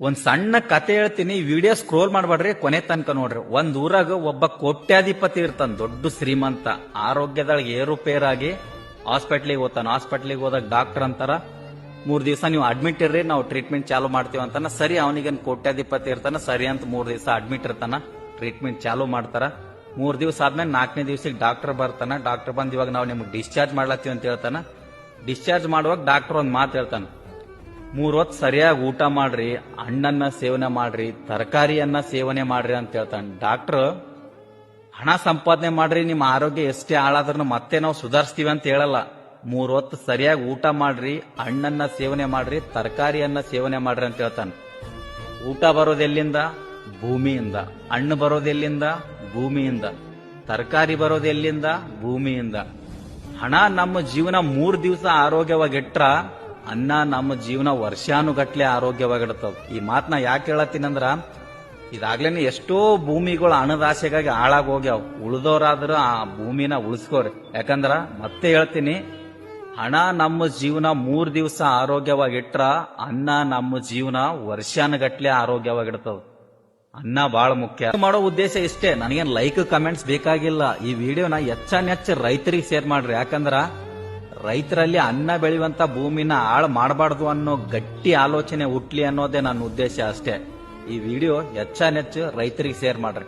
ಒಂದ್ ಸಣ್ಣ ಕತೆ ಹೇಳ್ತೀನಿ, ವಿಡಿಯೋ ಸ್ಕ್ರೋಲ್ ಮಾಡ್ಬೇಡ್ರಿ, ಕೊನೆ ತನಕ ನೋಡ್ರಿ. ಒಂದ್ ಊರಾಗ ಒಬ್ಬ ಕೋಟ್ಯಾಧಿಪತಿ ಇರ್ತಾನ, ದೊಡ್ಡ ಶ್ರೀಮಂತ. ಆರೋಗ್ಯದೊಳಗೆ ಏರುಪೇರಾಗಿ ಹಾಸ್ಪಿಟ್ಲಿಗೆ ಹೋಗ್ತಾನ. ಹಾಸ್ಪಿಟ್ಲಿಗೆ ಹೋದಾಗ ಡಾಕ್ಟರ್ ಅಂತಾರ 3 ದಿವಸ ನೀವು ಅಡ್ಮಿಟ್ ಇರ್ರಿ, ನಾವು ಟ್ರೀಟ್ಮೆಂಟ್ ಚಾಲು ಮಾಡ್ತೀವಿ ಅಂತಾನ. ಸರಿ, ಅವನಿಗೇನು ಕೋಟ್ಯಾಧಿಪತಿ ಇರ್ತಾನ, ಸರಿ ಅಂತ 3 ದಿವಸ ಅಡ್ಮಿಟ್ ಇರ್ತಾನ. ಟ್ರೀಟ್ಮೆಂಟ್ ಚಾಲು ಮಾಡ್ತಾರ. 3 ದಿವಸ ಆದ್ಮೇಲೆ 4ನೇ ದಿವಸಕ್ಕೆ ಡಾಕ್ಟರ್ ಬರ್ತಾನ. ಡಾಕ್ಟರ್ ಬಂದ್ ಇವಾಗ ನಾವು ನಿಮ್ಗೆ ಡಿಸ್ಚಾರ್ಜ್ ಮಾಡ್ಲತ್ತೀವಿ ಅಂತ ಹೇಳ್ತಾನ. ಡಿಸ್ಚಾರ್ಜ್ ಮಾಡುವಾಗ ಡಾಕ್ಟರ್ ಒಂದ್ ಮಾತು ಹೇಳ್ತಾನ, 3 ಹೊತ್ತು ಸರಿಯಾಗಿ ಊಟ ಮಾಡ್ರಿ, ಹಣ್ಣನ್ನ ಸೇವನೆ ಮಾಡ್ರಿ, ತರಕಾರಿಯನ್ನ ಸೇವನೆ ಮಾಡ್ರಿ ಅಂತ ಹೇಳ್ತಾನೆ. ಡಾಕ್ಟರ್ ಹಣ ಸಂಪಾದನೆ ಮಾಡ್ರಿ, ನಿಮ್ಮ ಆರೋಗ್ಯ ಎಷ್ಟೇ ಹಾಳಾದ್ರೂ ಮತ್ತೆ ನಾವು ಸುಧಾರಿಸ್ತೀವಿ ಅಂತ ಹೇಳಲ್ಲ. 3 ಹೊತ್ತು ಸರಿಯಾಗಿ ಊಟ ಮಾಡ್ರಿ, ಹಣ್ಣನ್ನ ಸೇವನೆ ಮಾಡ್ರಿ, ತರಕಾರಿಯನ್ನ ಸೇವನೆ ಮಾಡ್ರಿ ಅಂತ ಹೇಳ್ತಾನೆ. ಊಟ ಬರೋದೆಲ್ಲಿಂದ? ಭೂಮಿಯಿಂದ. ಹಣ್ಣು ಬರೋದೆಲ್ಲಿಂದ? ಭೂಮಿಯಿಂದ. ತರಕಾರಿ ಬರೋದೆಲ್ಲಿಂದ? ಭೂಮಿಯಿಂದ. ಹಣ ನಮ್ಮ ಜೀವನ 3 ದಿವಸ ಆರೋಗ್ಯವಾಗಿಟ್ರ ಅನ್ನ ನಮ್ಮ ಜೀವನ ವರ್ಷಾನುಗಟ್ಲೆ ಆರೋಗ್ಯವಾಗಿಡ್ತದ. ಈ ಮಾತನ್ನ ಯಾಕೆ ಹೇಳತ್ತೀನಂದ್ರ, ಇದಾಗ್ಲೇನೆ ಎಷ್ಟೋ ಭೂಮಿಗಳು ಹಣದಾಸೆಗಾಗಿ ಹಾಳಾಗಿ ಹೋಗ್ಯಾವ. ಉಳಿದವರಾದ್ರೂ ಆ ಭೂಮಿನ ಉಳಿಸ್ಕೋರಿ. ಯಾಕಂದ್ರ ಮತ್ತೆ ಹೇಳ್ತೀನಿ, ಹಣ ನಮ್ಮ ಜೀವನ 3 ದಿವಸ ಆರೋಗ್ಯವಾಗಿಟ್ರ ಅನ್ನ ನಮ್ಮ ಜೀವನ ವರ್ಷಾನುಗಟ್ಲೆ ಆರೋಗ್ಯವಾಗಿಡ್ತದ. ಅನ್ನ ಬಹಳ ಮುಖ್ಯ. ಮಾಡೋ ಉದ್ದೇಶ ಇಷ್ಟೇ, ನನಗೇನ್ ಲೈಕ್ ಕಮೆಂಟ್ಸ್ ಬೇಕಾಗಿಲ್ಲ. ಈ ವಿಡಿಯೋನ ಹೆಚ್ಚಾನೆಚ್ಚ ರೈತರಿಗೆ ಶೇರ್ ಮಾಡ್ರಿ. ಯಾಕಂದ್ರ ರೈತರಲ್ಲಿ ಅನ್ನ ಬೆಳೆಯುವಂತ ಭೂಮಿನ ಹಾಳು ಮಾಡಬಾರ್ದು ಅನ್ನೋ ಗಟ್ಟಿ ಆಲೋಚನೆ ಹುಟ್ಲಿ ಅನ್ನೋದೇ ನನ್ನ ಉದ್ದೇಶ ಅಷ್ಟೇ. ಈ ವಿಡಿಯೋ ಹೆಚ್ಚಾನೆಚ್ಚು ರೈತರಿಗೆ ಶೇರ್ ಮಾಡ್ರಿ.